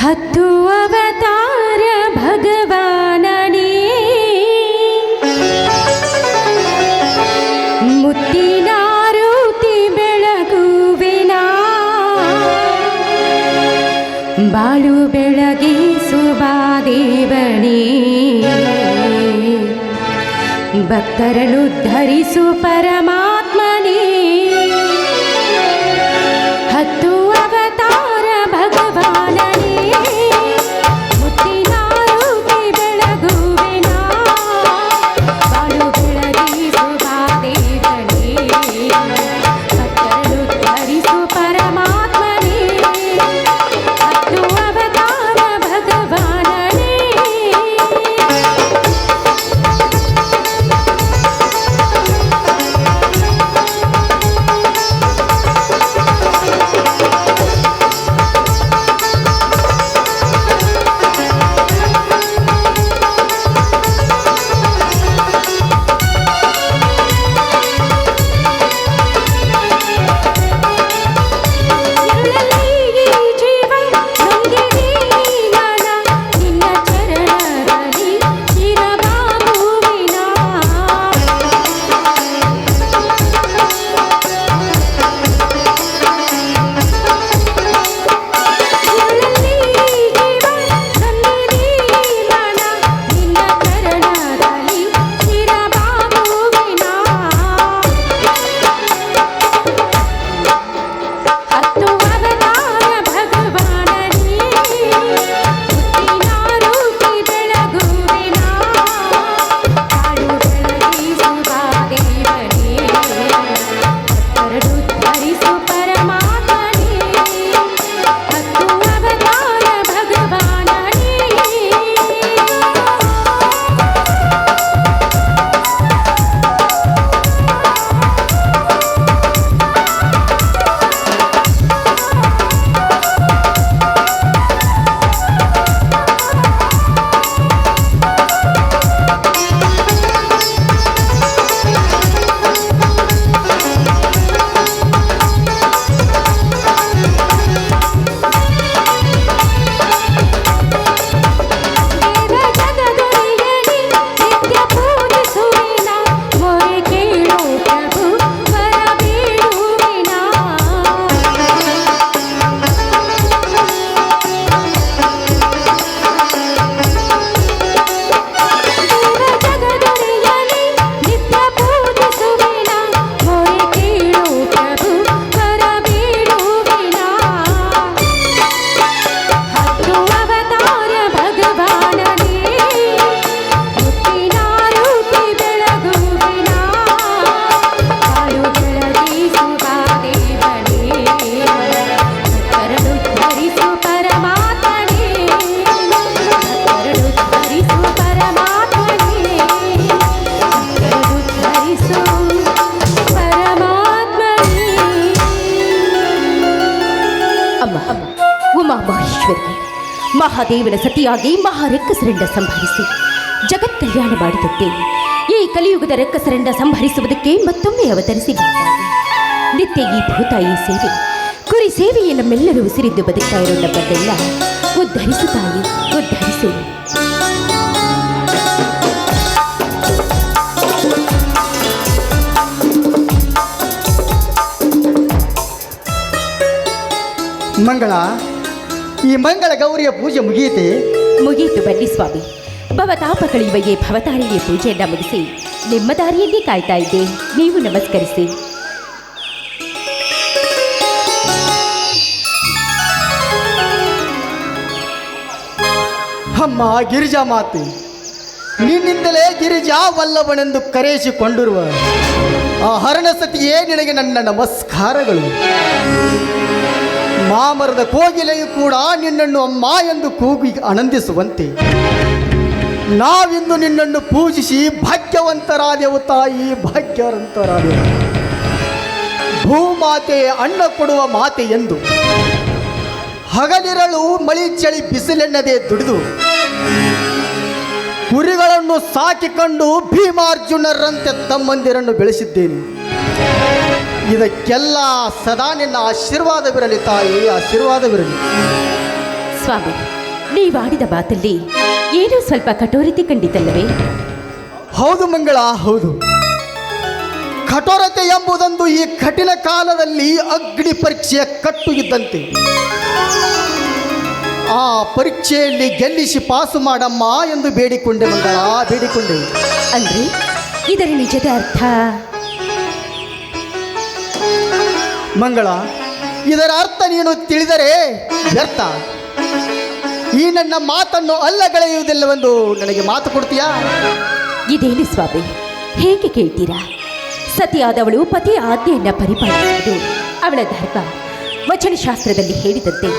ಹತ್ತು ಅವತಾರ ಭಗವಾನನೇ ಮುತ್ತಿನಾರುತಿ ಬೆಳಗುವೆನಾ ಬಾಳು ಬೆಳಗಿಸುವ ದೇವನೇ ಭಕ್ತರನ್ನು ಧರಿಸು ಪರಮಾತ್ಮನೇ ಹತ್ತು ಅವತಾರ ಭಗವಾನನೇ ಮುತ್ತಿನಾರುತಿ ಬೆಳಗುವೆನಾ ಬಾಳು ಬೆಳಗಿಸುವ ದೇವನೇ ಭಕ್ತರನ್ನು ಧರಿಸು ಪರಮಾತ್ಮನೇ ಹತ್ತು ಅವತಾರ ಭಗವಾನನೇ ಮಹಾದೇವನ ಸತಿಯಾಗಿ ಮಹಾರೆಕ್ಕಸರಿಂದ ಸಂಹರಿಸಿ ಜಗತ್ ಕಲ್ಯಾಣ ಮಾಡಿದಂತೆ ಈ ಕಲಿಯುಗದ ರೆಕ್ಕಸರಿಂದ ಸಂಹರಿಸುವುದಕ್ಕೆ ಮತ್ತೊಮ್ಮೆ ಅವತರಿಸಿ ನಿತ್ಯ ಈ ಭೂತಾಯಿ ಸೇವೆ ಕುರಿ ಸೇವೆಯ ನಮ್ಮೆಲ್ಲರೂ ಉಸಿರಿದ್ದು ಬದುಕ್ತಾ ಇರೋ ನಮ್ಮನ್ನೆಲ್ಲ ಉದ್ಧರಿಸು ತಾಯಿ ಉದ್ಧರಿಸು. ಮಂಗಳ, ಈ ಮಂಗಳ ಗೌರಿಯ ಪೂಜೆ ಮುಗಿಯಿತೆ? ಮುಗಿಯಿತು ಬನ್ನಿ ಸ್ವಾಮಿ. ಭವತಾಪ ಕಳೆಯುವಗೆ ಭವತಾರಿಣಿಯ ಪೂಜೆಯನ್ನು ಮುಗಿಸಿ ನಿಮ್ಮ ದಾರಿಯಲ್ಲಿ ಕಾಯ್ತಾ ಇದ್ದೆ. ನೀವು ನಮಸ್ಕರಿಸಿ. ಅಮ್ಮ ಗಿರಿಜಾ ಮಾತೆ, ನಿನ್ನಿಂದಲೇ ಗಿರಿಜಾ ವಲ್ಲಭನೆಂದು ಕರೆಯಿಸಿಕೊಂಡಿರುವ ಆ ಹರಣ ಸತಿಯೇ ನಿನಗೆ ನನ್ನ ನಮಸ್ಕಾರಗಳು. ಮಾಮರದ ಕೋಗಿಲೆಯು ಕೂಡ ನಿನ್ನನ್ನು ಅಮ್ಮ ಎಂದು ಕೂಗಿ ಆನಂದಿಸುವಂತೆ ನಾವಿಂದು ನಿನ್ನನ್ನು ಪೂಜಿಸಿ ಭಾಗ್ಯವಂತರಾದೆವು ತಾಯಿ, ಭಾಗ್ಯವಂತರಾದೆವು. ಭೂಮಾತೆ ಅನ್ನ ಕೊಡುವ ಮಾತೆ ಎಂದು ಹಗಲಿರಳು ಮಳಿ ಚಳಿ ಬಿಸಿಲೆನ್ನದೆ ದುಡಿದು ಕುರಿಗಳನ್ನು ಸಾಕಿಕೊಂಡು ಭೀಮಾರ್ಜುನರಂತೆ ತಮ್ಮಂದಿರನ್ನು ಬೆಳೆಸಿದ್ದೇನೆ. ಇದಕ್ಕೆಲ್ಲ ಸದಾ ನಿನ್ನ ಆಶೀರ್ವಾದವಿರಲಿ ತಾಯಿ, ಆಶೀರ್ವಾದವಿರಲಿ. ಸ್ವಾಮಿ, ನೀವಾಡಿದ ಮಾತಲ್ಲಿ ಏನೋ ಸ್ವಲ್ಪ ಕಠೋರತೆ ಕಂಡಿತಲ್ಲವೇ? ಹೌದು ಮಂಗಳ, ಹೌದು. ಕಠೋರತೆ ಎಂಬುದೊಂದು ಈ ಕಠಿಣ ಕಾಲದಲ್ಲಿ ಅಗ್ನಿ ಪರೀಕ್ಷೆಯ ಕಟ್ಟು ಇದ್ದಂತೆ. ಆ ಪರೀಕ್ಷೆಯಲ್ಲಿ ಗೆಲ್ಲಿಸಿ ಪಾಸು ಮಾಡಮ್ಮ ಎಂದು ಬೇಡಿಕೊಂಡೆ ಮಂಗಳ, ಬೇಡಿಕೊಂಡೆ. ಅಂದ್ರೆ ಇದರ ನಿಜದ ಅರ್ಥ? ಮಂಗಳ, ಇದರ ಅರ್ಥ ನೀನು ತಿಳಿದರೆ ವ್ಯರ್ಥ. ಈ ನನ್ನ ಮಾತನ್ನು ಅಲ್ಲಗಳೆಯುವುದಿಲ್ಲವೆಂದು ನನಗೆ ಮಾತು ಕೊಡ್ತೀಯಾ? ಇದೇನು ಸ್ವಾಮಿ, ಹೇಗೆ ಕೇಳ್ತೀರಾ? ಸತಿಯಾದವಳು ಪತಿಯ ಆಜ್ಞೆಯನ್ನ ಪರಿಪಾಲಿಸುವುದು ಅವಳ ಧರ್ಮ. ವಚನಶಾಸ್ತ್ರದಲ್ಲಿ ಹೇಳಿದಂತೆ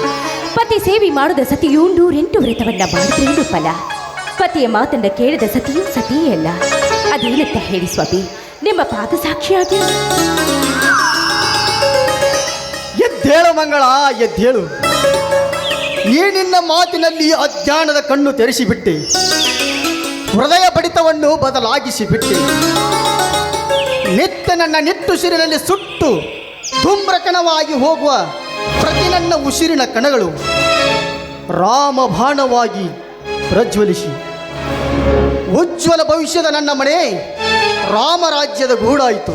ಪತಿ ಸೇವೆ ಮಾಡದ ಸತಿಯು 108 ವ್ರತವನ್ನ ಮಾಡಿದ್ರೇನು ಫಲ. ಪತಿಯ ಮಾತನ್ನ ಕೇಳದ ಸತಿಯು ಸತಿಯೇ ಅಲ್ಲ. ಅದೇನಂತ ಹೇಳಿ ಸ್ವಾಮಿ, ನಿಮ್ಮ ಪಾದ ಸಾಕ್ಷಿಯಾಗಿ. ಎದ್ದೇಳು ಮಂಗಳ, ಎದ್ದೇಳು. ಈ ನಿನ್ನ ಮಾತಿನಲ್ಲಿ ಅಜ್ಞಾನದ ಕಣ್ಣು ತೆರೆಸಿಬಿಟ್ಟೆ, ಹೃದಯ ಬಡಿತವನ್ನು ಬದಲಾಗಿಸಿಬಿಟ್ಟೆ. ನಿತ್ಯ ನನ್ನ ನಿಟ್ಟುಸಿರಿನಲ್ಲಿ ಸುಟ್ಟು ಧೂಮ್ರಕಣವಾಗಿ ಹೋಗುವ ಪ್ರತಿ ನನ್ನ ಉಸಿರಿನ ಕಣಗಳು ರಾಮಬಾಣವಾಗಿ ಪ್ರಜ್ವಲಿಸಿ ಉಜ್ವಲ ಭವಿಷ್ಯದ ನನ್ನ ಮನೆ ರಾಮರಾಜ್ಯದ ಗೂಡಾಯಿತು.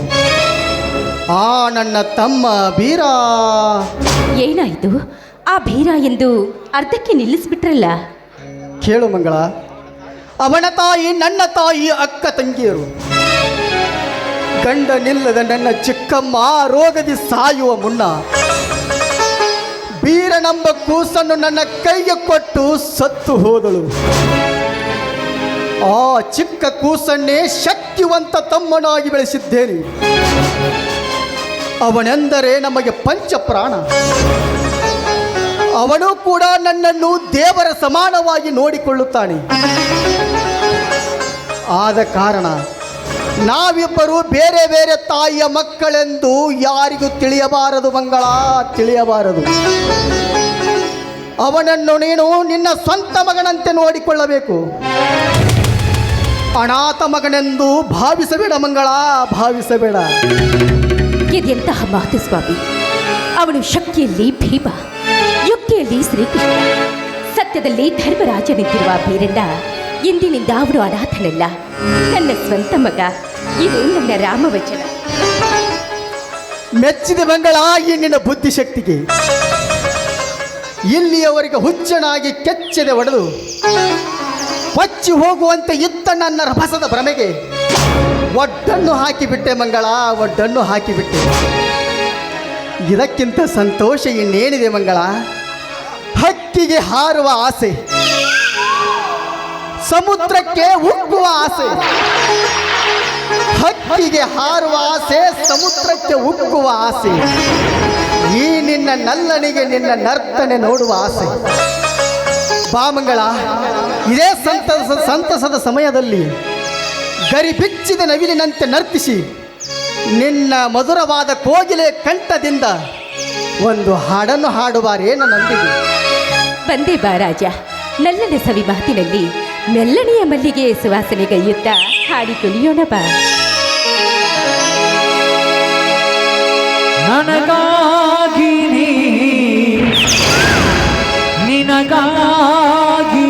ಆ ನನ್ನ ತಮ್ಮ ಬೀರ. ಏನಾಯಿತು? ಆ ಭೀರ ಎಂದು ಅರ್ಧಕ್ಕೆ ನಿಲ್ಲಿಸ್ಬಿಟ್ರಲ್ಲ. ಕೇಳು ಮಂಗಳ, ಅವನ ತಾಯಿ ನನ್ನ ತಾಯಿ ಅಕ್ಕ ತಂಗಿಯರು. ಗಂಡ ನಿಲ್ಲದ ನನ್ನ ಚಿಕ್ಕಮ್ಮ ರೋಗದಿ ಸಾಯುವ ಮುನ್ನ ಬೀರನೆಂಬ ಕೂಸನ್ನು ನನ್ನ ಕೈಗೆ ಕೊಟ್ಟು ಸತ್ತು ಹೋದಳು. ಆ ಚಿಕ್ಕ ಕೂಸನ್ನೇ ಶಕ್ತಿವಂತ ತಮ್ಮನಾಗಿ ಬೆಳೆಸಿದ್ದೇನೆ. ಅವನೆಂದರೆ ನಮಗೆ ಪಂಚಪ್ರಾಣ. ಅವನು ಕೂಡ ನನ್ನನ್ನು ದೇವರ ಸಮಾನವಾಗಿ ನೋಡಿಕೊಳ್ಳುತ್ತಾನೆ. ಆದ ಕಾರಣ ನಾವಿಬ್ಬರು ಬೇರೆ ಬೇರೆ ತಾಯಿಯ ಮಕ್ಕಳೆಂದು ಯಾರಿಗೂ ತಿಳಿಯಬಾರದು ಮಂಗಳ, ತಿಳಿಯಬಾರದು. ಅವನನ್ನು ನೀನು ನಿನ್ನ ಸ್ವಂತ ಮಗನಂತೆ ನೋಡಿಕೊಳ್ಳಬೇಕು. ಅನಾಥ ಮಗನೆಂದು ಭಾವಿಸಬೇಡ ಮಂಗಳ, ಭಾವಿಸಬೇಡ. ಇದೆಂತಹ ಮಾತು ಸ್ವಾಮಿ? ಅವನು ಶಕ್ತಿಯಲ್ಲಿ ಭೀಮ, ಯುಕ್ತಿಯಲ್ಲಿ ಶ್ರೀಕೃಷ್ಣ, ಸತ್ಯದಲ್ಲಿ ಧರ್ಮರಾಜನಿದ್ದಿರುವ ಬೀರಣ್ಣ ಇಂದಿನಿಂದ ಅವನು ಅನಾಥನಲ್ಲ, ನನ್ನ ಸ್ವಂತ ಮಗ. ಇದು ನನ್ನ ರಾಮವಚನ. ಮೆಚ್ಚಿದ ಮಂಗಳ ಈ ನಿನ್ನ ಬುದ್ಧಿಶಕ್ತಿಗೆ. ಇಲ್ಲಿಯವರೆಗೆ ಹುಚ್ಚನಾಗಿ ಕೆಚ್ಚದೆ ಒಡೆದು ಪಚ್ಚಿ ಹೋಗುವಂತೆ ಇದ್ದ ನನ್ನ ರಭಸದ ಭ್ರಮೆಗೆ ಒಡ್ಡನ್ನು ಹಾಕಿಬಿಟ್ಟೆ ಮಂಗಳ, ಒಡ್ಡನ್ನು ಹಾಕಿಬಿಟ್ಟೆ. ಇದಕ್ಕಿಂತ ಸಂತೋಷ ಇನ್ನೇನಿದೆ ಮಂಗಳ? ಹಕ್ಕಿಗೆ ಹಾರುವ ಆಸೆ, ಸಮುದ್ರಕ್ಕೆ ಉಕ್ಕುವ ಆಸೆ. ಹಕ್ಕಿಗೆ ಹಾರುವ ಆಸೆ, ಸಮುದ್ರಕ್ಕೆ ಉಕ್ಕುವ ಆಸೆ. ಈ ನಿನ್ನ ನಲ್ಲನಿಗೆ ನಿನ್ನ ನರ್ತನೆ ನೋಡುವ ಆಸೆ. ಬಾ ಮಂಗಳ, ಇದೇ ಸಂತಸದ ಸಮಯದಲ್ಲಿ ಗರಿ ಬಿಚ್ಚಿದ ನವಿಲಿನಂತೆ ನರ್ತಿಸಿ ನಿನ್ನ ಮಧುರವಾದ ಕೋಗಿಲೆ ಕಂಠದಿಂದ ಒಂದು ಹಾಡನ್ನು ಹಾಡುವಾರೇ ನನ್ನೊಂದಿಗೆ. ಬಂದೇ ಬಾ ರಾಜ. ನಲ್ಲನ ಸವಿ ಮಾತಿನಲ್ಲಿ ಮೆಲ್ಲನೆಯ ಮಲ್ಲಿಗೆ ಸುವಾಸನೆಗೈಯುತ್ತಾ ಹಾಡಿ ತುಳಿಯೋಣ ಬಾ. ನನಗಾಗಿ ನಿನಗಾಗಿ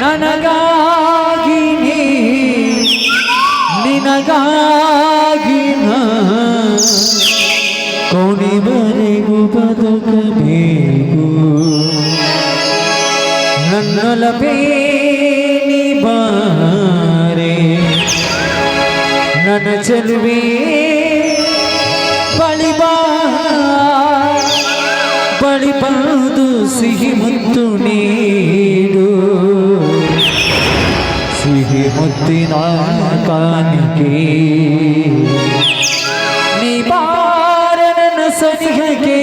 ನನಗಾಗಿ ನಿನಗಾಗಿ ಕೊನೆವರೆಗೂ ಬದುಕಬೇಕು. ನನ್ನೊಲವೇ ನೀ ಬಾರೆ, ನನ್ನ ಚೆಲುವೆ ಬಳಿ ಬಂದು ಸಿಹಿ ಮುತ್ತು ನೀಡು, ಸಿಹಿ ಮುತ್ತಿನ ಕಾಣಿಕೆ ನೀ ಬಾರ ನನ್ನ ಸನಿಹಕ್ಕೆ.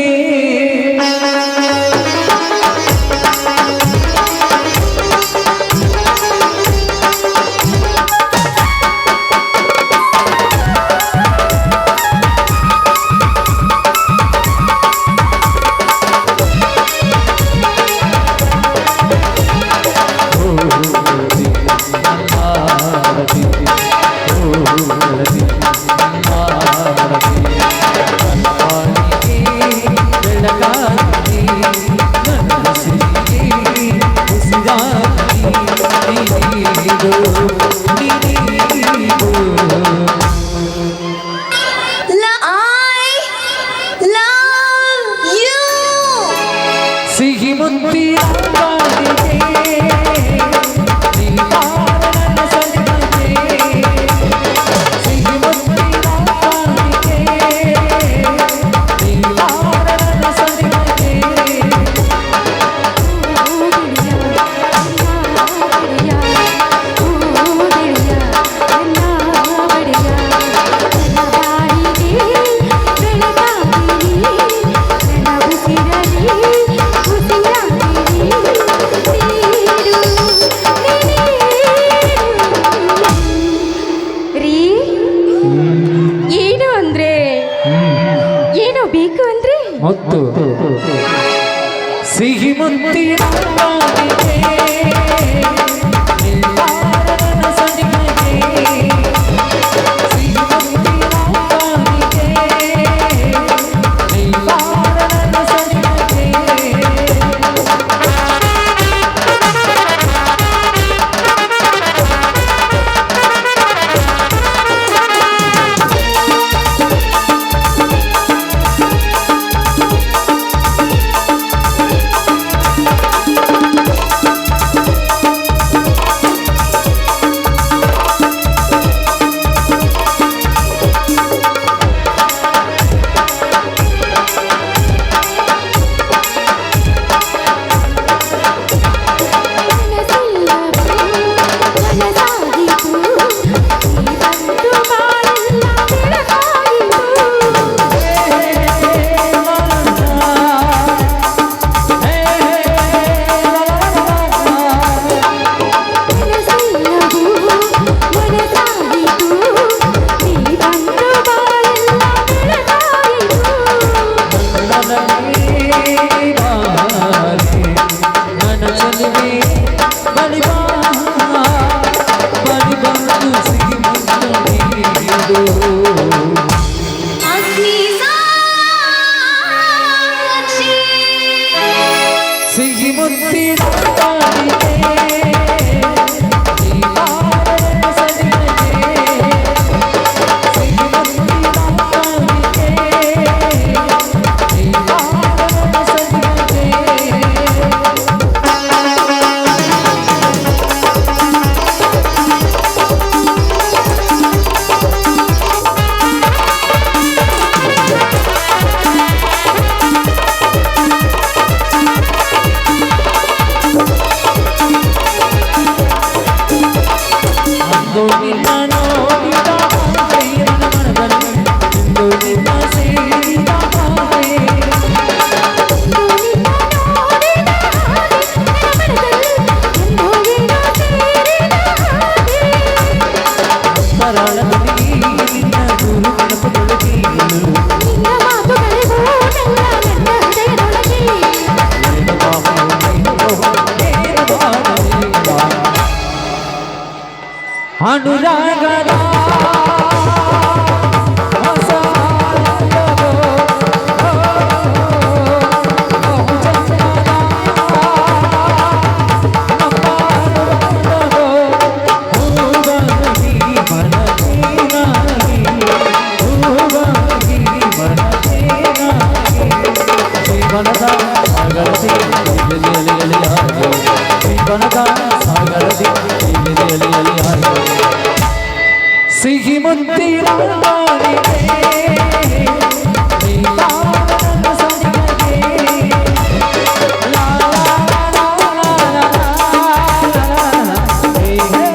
ಬೇಕು ಅಂದ್ರೆ ಮುತ್ತು ಸಿಹಿ ಮುತ್ತಿನ ಕಾಣಿಕೆ ನಿಲ್ಲಾರನ ಸನಿಹಕ್ಕೆ ಸಿಹಿ ಮುತ್ತಿನ ಕಾಣಿಕೆ ನಿಲ್ಲಾರನ ಸನಿಹಕ್ಕೆ ಸಿಹಿ ಮುತ್ತಿನ ಕಾಣಿಕೆ ನಿಲ್ಲಾರನ ಸನಿಹಕ್ಕೆ ಸಿಹಿ ಮುತ್ತಿನ ಕಾಣಿಕೆ ನಿಲ್ಲಾರನ ಸನಿಹಕ್ಕೆ ಅಂದು ನಿನ್ನ ನೋಡಿದ ನನ್ನ ಮನದಲ್ಲಿ ಇಂದು ನಿನ್ನ ಸೇರಿದ ಹಾಗೆ ಮರಳದಲ್ಲಿ ನಿನ್ನ ಗುರು ನೆನಪುಗಳಿಗೆ ಅನುರಾಗದ ಹೊಸ ಆನಂದವೋ, ಚಂದದ ನಮ್ಮ ಅನುರಾಗವೋ, ಹೂವಾಗಿ ಮನದೇನಾಗಿ, ಹೂವಾಗಿ ಮನದೇನಾಗಿ, ಜೀವನದ ಸಾಗರದಿ ಎಲೆಯಾಗಿ, ಜೀವನದ ಸಾಗರದಿ ಎಲೆಯಾಗಿ ಸಿಹಿ ಮುತ್ತಿನ ಕಾಣಿಕೆ ನಿಲ್ಲಾರನ ಸನಿಹಕ್ಕೆ ಲಾ ಲಾ ಲಾ ಲಾ ಲಾ ಲಾ ಹೇ ಹೇ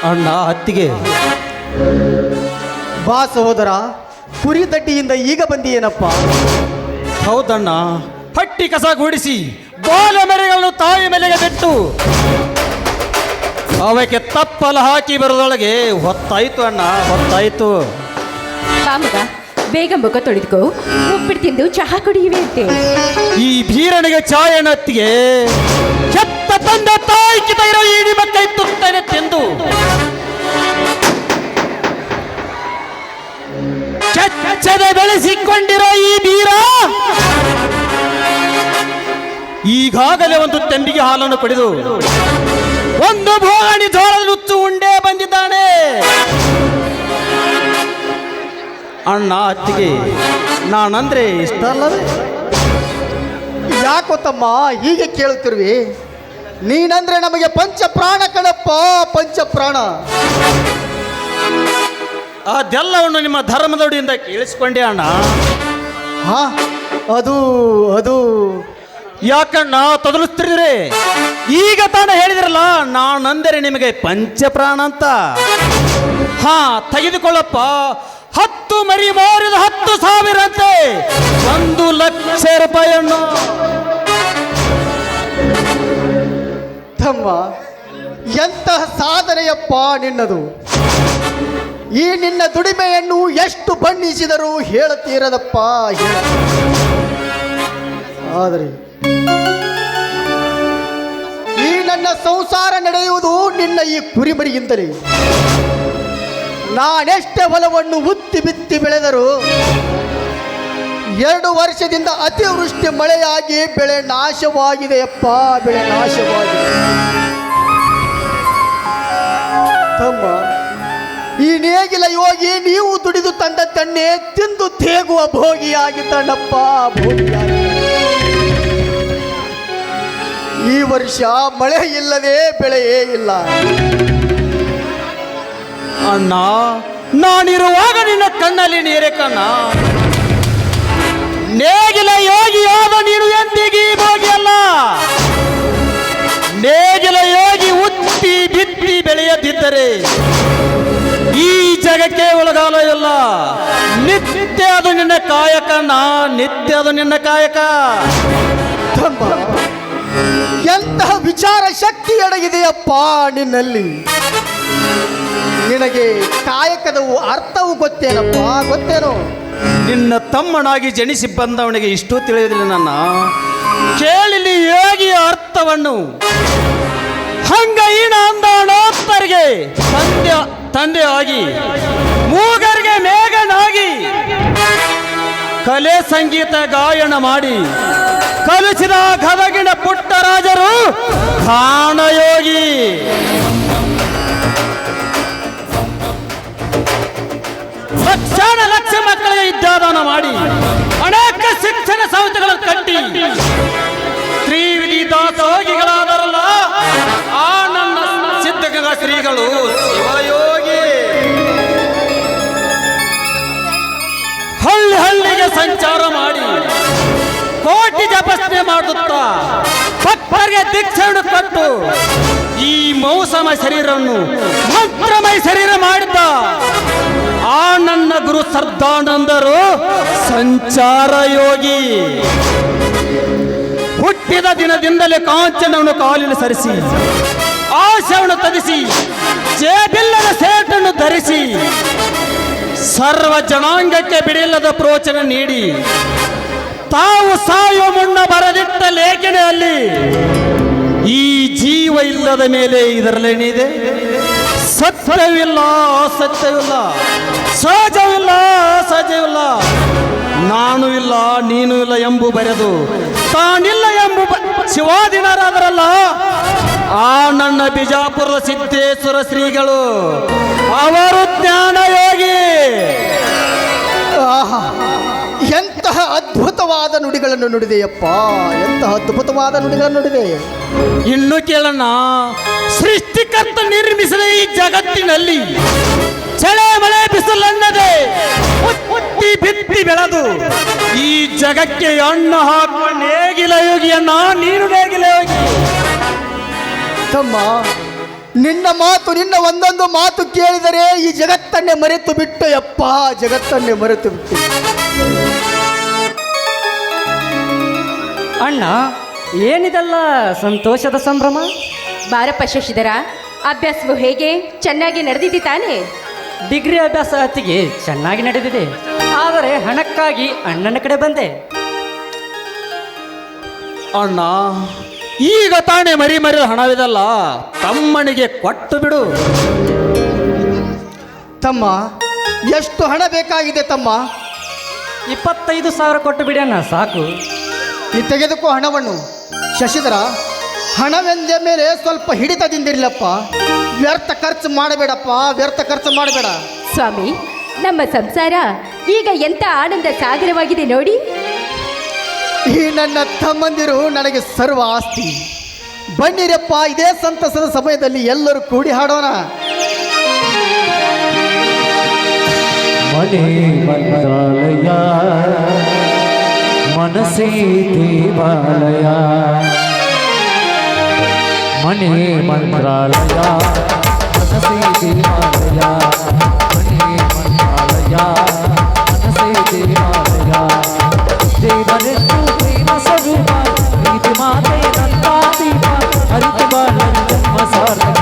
ಅಣ್ಣ ಅತ್ತಿಗೆ ಬಾ ಸಹೋದರ, ಕುರಿ ದಡ್ಡಿಯಿಂದ ಈಗ ಬಂದಿಯೇನಪ್ಪ? ಹೌದಣ್ಣ, ಹಟ್ಟಿ ಕಸ ಗೂಡಿಸಿ ಬಾಲ ಮರಿಗಳನ್ನು ತಾಯಿ ಮೇಲೆಗೆ ಬಿಟ್ಟು ಅವಕ್ಕೆ ತಪ್ಪಲ ಹಾಕಿ ಬರೋದೊಳಗೆ ಹೊತ್ತಾಯ್ತು ಅಣ್ಣ, ಹೊತ್ತಾಯ್ತು. ಬಾಮಗ ಬೇಗ ಮುಖ ತೊಳೆದುಕೋ, ಉಪ್ಪಿಟ್ಟು ತಿಂದು ಚಹಾ ಕುಡಿಯುವೆ ಅಂತೇಳಿ. ಈ ಬೀರನಿಗೆ ಚಾಯನತ್ತಿಗೆ ಕೆತ್ತ ತಂದ ತಾಯಿ ಕಿತ ಇರೋ ಈ ನಿಮ್ಮ ಕೈ ತುತ್ತನೆ ತಿಂದು ಕೆಚ್ಚದೆ ಬೆಳೆಸಿಕೊಂಡಿರೋ ಈ ಬೀರ ಈಗಾಗಲೇ ಒಂದು ತೆಂಬಿಗೆ ಹಾಲನ್ನು ಪಡೆದು ಒಂದು ಭೋಗಾಣಿ ಜೋಳದ ನುಚ್ಚು ಉಂಡೆ ಬಂದಿದ್ದಾನೆ. ಅಣ್ಣ ಅತ್ತಿಗೆ ನಾನಂದ್ರೆ ಇಷ್ಟ ಅಲ್ಲವೇ? ಯಾಕೋ ತಮ್ಮ ಹೀಗೆ ಕೇಳುತ್ತಿರುವಿ? ನೀನಂದ್ರೆ ನಮಗೆ ಪಂಚ ಪ್ರಾಣ ಕಣಪ್ಪ, ಪಂಚ ಪ್ರಾಣ. ಅದೆಲ್ಲವನ್ನು ನಿಮ್ಮ ಧರ್ಮದೊಡಿಯಿಂದ ಕೇಳಿಸಿಕೊಂಡೆ ಅಣ್ಣ. ಹಾ, ಅದು ಅದು ಯಾಕಣ್ಣ ತೊದಲಿಸ್ತಿದ್ರೆ ಈಗ ತಾನೇ ಹೇಳಿದ್ರಲ್ಲ ನಾನಂದರೆ ನಿಮಗೆ ಪಂಚಪ್ರಾಣ ಅಂತ. ಹಾ ತೆಗೆದುಕೊಳ್ಳಪ್ಪ, 10 ಮರಿ ಮಾರಿದ 10,000 ಅಂತೆ, 1,00,000 ರೂಪಾಯಿಯನ್ನು. ತಮ್ಮ, ಎಂತಹ ಸಾಧನೆಯಪ್ಪ ನಿನ್ನದು. ಈ ನಿನ್ನ ದುಡಿಮೆಯನ್ನು ಎಷ್ಟು ಬಣ್ಣಿಸಿದರೂ ಹೇಳತೀರದಪ್ಪ ಹೇಳ. ಆದರೆ ಈ ನನ್ನ ಸಂಸಾರ ನಡೆಯುವುದು ನಿನ್ನ ಈ ಕುರಿಮರಿಯಿಂದಲೇ. ನಾನೆಷ್ಟೇ ಹೊಲವನ್ನು ಉತ್ತಿ ಬಿತ್ತಿ ಬೆಳೆದರೂ 2 ವರ್ಷದಿಂದ ಅತಿವೃಷ್ಟಿ ಮಳೆಯಾಗಿ ಬೆಳೆ ನಾಶವಾಗಿದೆಯಪ್ಪ, ಬೆಳೆ ನಾಶವಾಗಿದೆ. ತಮ್ಮ, ಈ ನೇಗಿಲ ಯೋಗಿ ನೀವು ದುಡಿದು ತಂದ ತನ್ನೇ ತಿಂದು ತೇಗುವ ಭೋಗಿಯಾಗಿದ್ದಣ್ಣಪ್ಪ, ಭೋಗಿಯಾಗಿ. ಈ ವರ್ಷ ಮಳೆ ಇಲ್ಲದೆ ಬೆಳೆಯೇ ಇಲ್ಲ. ಅಣ್ಣ, ನಾನಿರುವಾಗ ನಿನ್ನ ಕಣ್ಣಲ್ಲಿ ನೀರೇ ಕಣ್ಣ. ನೇಗಿಲ ಯೋಗಿಯಾದ ನೀನು ಎಂದಿಗೆ ಭೋಗಿಯಲ್ಲ. ನೇಗಿಲ ಯೋಗಿ ಉತ್ತಿ ಬಿತ್ತಿ ಬೆಳೆಯದಿದ್ದರೆ ಈ ಜಗಕ್ಕೆ ಒಳಗಾಲ ಇಲ್ಲ. ನಿತ್ಯ ಅದು ನಿನ್ನ ಕಾಯಕ, ನಿತ್ಯ ಅದು ನಿನ್ನ ಕಾಯಕ. ತಮ್ಮ, ಎಂತಹ ವಿಚಾರ ಶಕ್ತಿ ಅಡಗಿದೆಯಪ್ಪ ನಿನ್ನಲ್ಲಿ. ನಿನಗೆ ಕಾಯಕದ ಅರ್ಥವು ಗೊತ್ತೇನಪ್ಪ, ಗೊತ್ತೇನೋ? ನಿನ್ನ ತಮ್ಮನಾಗಿ ಜನಿಸಿ ಬಂದವನಿಗೆ ಇಷ್ಟು ತಿಳಿಯುವುದಿಲ್ಲ ನನ್ನ. ಕೇಳಿಲಿ ಯೋಗಿಯ ಅರ್ಥವನ್ನು. ಹಂಗೈನ ಅಂದವನೋತ್ತರಿಗೆ ತಂದೆ ಆಗಿ, ಮೂಗರಿಗೆ ಮೇಘನಾಗಿ, ಕಲೆ ಸಂಗೀತ ಗಾಯನ ಮಾಡಿ ಕಲಿಸಿದ ಗದಗಿನ ಪುಟ್ಟರಾಜರು ಕಾಣಯೋಗಿ. ಲಕ್ಷ ಮಕ್ಕಳಿಗೆ ವಿದ್ಯಾದಾನ ಮಾಡಿ ಅನೇಕ ಶಿಕ್ಷಣ ಸಂಸ್ಥೆಗಳನ್ನು ಕಟ್ಟಿ ತ್ರಿವಿಧಿ ದಾಸೋಗಿಗಳಾದರಲ್ಲ ಆ ನನ್ನ ಸಿದ್ಧಗಂಗಾ ಶ್ರೀಗಳು ಶಿವಯೋಗಿ. ಹಳ್ಳಿಗೆ ಸಂಚಾರ ಮಾಡಿ ಕೋಟಿ ಜಪಸ್ನೆ ಮಾಡುತ್ತಾ ಭಕ್ತರಿಗೆ ದೀಕ್ಷೆಯನ್ನು ಕೊಟ್ಟು ಈ ಮೌಸಮ ಶರೀರವನ್ನು ಮಂತ್ರಮಯ ಶರೀರ ಮಾಡಿದ್ದ ಆ ನನ್ನ ಗುರು ಸರ್ದಾನಂದರು ಸಂಚಾರ ಯೋಗಿ. ಹುಟ್ಟಿದ ದಿನದಿಂದಲೇ ಕಾಂಚನವನ್ನು ಕಾಲಿನ ಸರಿಸಿ, ಆಶವನ್ನು ತದಿಸಿ, ಜೇಬಿಲ್ಲದ ಸೇಟನ್ನು ಧರಿಸಿ, ಸರ್ವ ಜನಾಂಗಕ್ಕೆ ಬಿಡಿಲ್ಲದ ಪ್ರೋಚನ ನೀಡಿ ತಾವು ಸಾಯುವ ಮುನ್ನ ಬರೆದಿಟ್ಟ ಲೇಖನೆಯಲ್ಲಿ ಈ ಜೀವ ಇಲ್ಲದ ಮೇಲೆ ಇದರಲ್ಲೇನಿದೆ? ಸತ್ಯವಿಲ್ಲ, ಸತ್ಯವಿಲ್ಲ, ಸಹಜವಿಲ್ಲ, ಸಹಜವಿಲ್ಲ, ನಾನು ಇಲ್ಲ ನೀನು ಇಲ್ಲ ಎಂಬು ಬರೆದು ತಾನಿಲ್ಲ ಎಂಬು ಶಿವಾದಿನರಾದರಲ್ಲ ಆ ನನ್ನ ಬಿಜಾಪುರದ ಸಿದ್ದೇಶ್ವರ ಶ್ರೀಗಳು, ಅವರು ಜ್ಞಾನ ಯೋಗಿ. ಆಹಾ, ಎಂತಹ ಅದ್ಭುತವಾದ ನುಡಿಗಳನ್ನು ನುಡಿದೆಯಪ್ಪ, ಎಂತಹ ಅದ್ಭುತವಾದ ನುಡಿಗಳನ್ನು ನುಡಿದೆ. ಇನ್ನು ಕೇಳೋಣ, ಸೃಷ್ಟಿಕರ್ತ ನಿರ್ಮಿಸಿದ ಈ ಜಗತ್ತಿನಲ್ಲಿ ಚಳೆ ಮಳೆ ಬಿಸಿಲನ್ನದೆ ಹುಟ್ಟಿ ಬಿತ್ತಿ ಬೆಳೆದು ಈ ಜಗಕ್ಕೆ ಅನ್ನ ಹಾಕುವ ನೇಗಿಲ ಯೋಗಿಯನ್ನ ನೀನು ನೇಗಿಲ ಯೋಗಿ. ತಮ್ಮ, ನಿನ್ನ ಮಾತು, ನಿನ್ನ ಒಂದೊಂದು ಮಾತು ಕೇಳಿದರೆ ಈ ಜಗತ್ತನ್ನೇ ಮರೆತು ಬಿಟ್ಟು ಯಪ್ಪ, ಜಗತ್ತನ್ನೇ ಮರೆತು ಬಿಟ್ಟು. ಅಣ್ಣ, ಏನಿದೆಲ್ಲ ಸಂತೋಷದ ಸಂಭ್ರಮ? ಬಾರಪ್ಪ ಶಶಿಧರ, ಅಭ್ಯಾಸವು ಹೇಗೆ? ಚೆನ್ನಾಗಿ ನಡೆದಿದ್ದಿ ತಾನೇ? ಡಿಗ್ರಿ ಅಭ್ಯಾಸ ಅತ್ತಿಗೆ ಚೆನ್ನಾಗಿ ನಡೆದಿದೆ. ಆದರೆ ಹಣಕ್ಕಾಗಿ ಅಣ್ಣನ ಕಡೆ ಬಂದೆ. ಅಣ್ಣ, ಈಗ ತಾನೇ ಮರಿ ಹಣವಿದಲ್ಲ, ತಮ್ಮನಿಗೆ ಕೊಟ್ಟು ಬಿಡು. ತಮ್ಮ, ಎಷ್ಟು ಹಣ ಬೇಕಾಗಿದೆ ತಮ್ಮ? 25,000 ಕೊಟ್ಟು ಬಿಡಿ ಅಣ್ಣ, ಸಾಕು. ಈ ತೆಗೆದುಕೋ ಹಣವನ್ನು. ಶಶಿಧರ, ಹಣವೆಂದ ಮೇಲೆ ಸ್ವಲ್ಪ ಹಿಡಿತದಿಂದಿರಲಪ್ಪ, ವ್ಯರ್ಥ ಖರ್ಚು ಮಾಡಬೇಡಪ್ಪ, ವ್ಯರ್ಥ ಖರ್ಚು ಮಾಡಬೇಡ. ಸ್ವಾಮಿ, ನಮ್ಮ ಸಂಸಾರ ಈಗ ಎಂಥ ಆನಂದ ಸಾಗರವಾಗಿದೆ ನೋಡಿ. ಈ ನನ್ನ ತಮ್ಮಂದಿರು ನನಗೆ ಸರ್ವ ಆಸ್ತಿ. ಬನ್ನಿರಪ್ಪ, ಇದೇ ಸಂತಸದ ಸಮಯದಲ್ಲಿ ಎಲ್ಲರೂ ಕೂಡಿ ಹಾಡೋಣ. ಮನೆ ಮಂತ್ರಾಲಯ ಮನಸೇ ದೇವಾಲಯ ಮನೆ ಮಂತ್ರಾಲಯ ಮನಸೇ ದೇವಾಲಯ ಮನೆ ಮಂತ್ರಾಲಯ ಮನಸೇ ದೇವಾಲಯ ದೇವರೆಷ್ಟು ಪ್ರೇಮ ಸ್ವರೂಪ ಪ್ರೀತಿ ಮಾತೆ ನನ್ನ ದೀಪ ಅರಿತು ಬಾಳಲು ಜನ್ಮ ಸಾರ್ಥಕ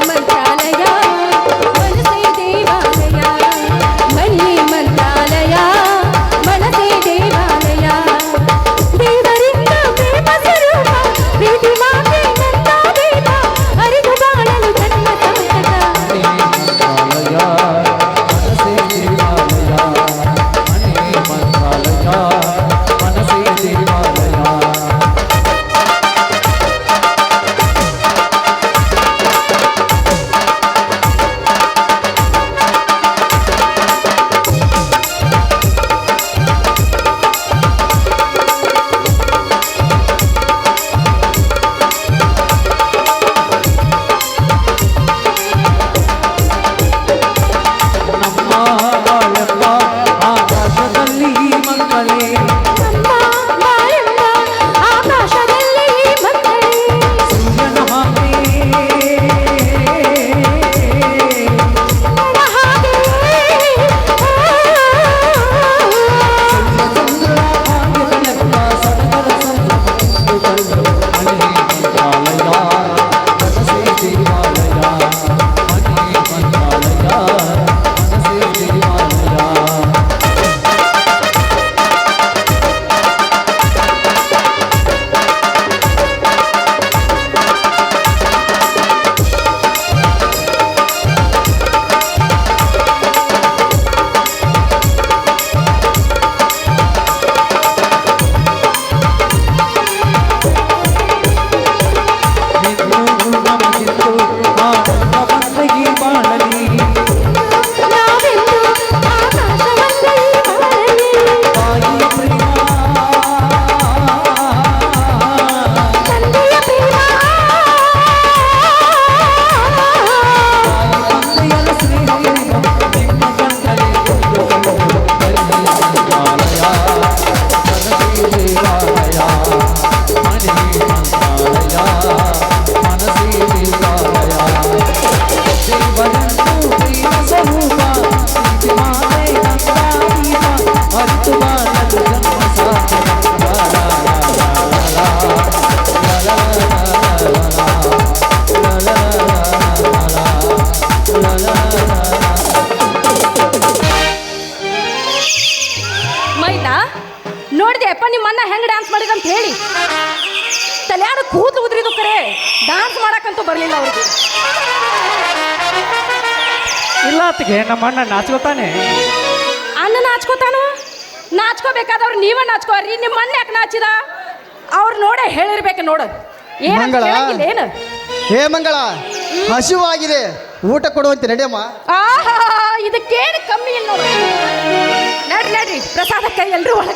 ಮಂತ್ರಾಲಯ ಮನಸೇ ದೇವಾಲಯ ಮಣಿ ಮಂತ್ರಾಲಯ ಮನಸೇ ದೇವಾಲಯ ದೇವರಿಂದ ಪ್ರೇಮ ಸ್ವರೂಪ ಪ್ರೀತಿ ಮಾತೆ ನನ್ನ ದೀಪ ಅರಿತು ಬಾಳಲು ಜನ್ಮ ಸಾರ್ಥಕ ಮಂತ್ರಾಲಯ ಮನಸೇ ದೇವಾಲಯ ಮನೆ ಮಂತ್ರಾಲಯ ಮನಸೇ ದೇವಾಲಯ ನಮ್ಮ ಬಾಳೆಂಬ ಆಕಾಶದಲ್ಲಿ ಮಂಗಲೇ ನಮ್ಮ ಬಾಳೆಂಬ ಆಕಾಶದಲ್ಲಿ ಮಂಗಳೇ ಸೂರ್ಯನ ಹಾಗೆ ನನ್ನ ಹಾಗೆ ಚಂದ್ರ ಭಾಗ್ಯಗಳೆಲ್ಲ ಸಡಗರ ಸಂಭ್ರಮ ಮನೆ ಮಂತ್ರಾಲಯ ಮನಸೇ ದೇವಾಲಯ ಮನೆ ಮಂತ್ರಾಲಯ ಮನಸೇ ದೇವಾಲಯ ನಿಂದು ನಮಗಿಂದು ಆನಂದ ಬಂದಗಿ ಬಾಳಲಿ ನಾವೆಂದು ಆಕಾಶವಂದೈ ಬಾಳಲಿ ತಾಯಿ ಪ್ರೇಮ ತಂದೆಯ ಪ್ರೇಮ ತಂದೆಯರ ಸ್ನೇಹ ನಿಮ್ಮ ಗಂಡಲೇ ಮಂತ್ರಾಲಯ ಮನಸೇ ದೇವಾಲಯ ಮನೆ ಮಂತ್ರಾಲಯ ಮನಸೇ ದೇವಾಲಯ ದೇವರನ್ನು ಪ್ರೇಮ ಸ್ವರೂಪ ಪ್ರೀತಿ ಮಾತೆ ನನ್ನ ದೀಪ ಅರಿತು ಬಾಳಲು ಜನ್ಮ ಸಾರ್ಥಕ ಮೈದಾ ನೋಡಿದೆ ಅಪ್ಪ ನಿಮ್ಮ ಅಣ್ಣ ಹೆಂಗೆ ಡ್ಯಾನ್ಸ್ ಮಾಡಿದ ಅಂತ ಹೇಳಿ ತಲೆಯಾಡ ಕೂದಲು ಉದ್ರಿದು ಕರೆ ಡ್ಯಾನ್ಸ್ ಮಾಡಕ್ಕಂತೂ ಬರಲಿಲ್ಲ ಅವ್ರಿಗೆ ಇಲ್ಲ ಅತ್ತಿಗೆ ನಮ್ಮ ಅಣ್ಣ ನಾಚ್ಕೋತಾನೆ. ಅಣ್ಣ ನಾಚ್ಕೋತಾನು ನಾಚ್ಕೋಬೇಕಾದವ್ರು ನೀವೇ ನಾಚ್ಕೋರಿ ನಿಮ್ಮ ಅಣ್ಣ ಯಾಕೆ ನಾಚಿದ ಅವ್ರು ನೋಡೇ ಹೇಳಿರ್ಬೇಕು ನೋಡು ಮಂಗಳ. ಏನು ಹೇ ಮಂಗಳ, ಹಸಿವಾಗಿದೆ, ಊಟ ಕೊಡುವಂತೆ ನಡೆಯಮ್ಮ. ಆಹಾ ಇದಕ್ಕೇನು ಕಮ್ಮಿ ಇಲ್ಲ ನೋಡು ನಡ್ರಿ ನಡ್ರಿ ಪ್ರಸಾದಕ್ಕೆ ಎಲ್ಲರೂ ಒಳಗೆ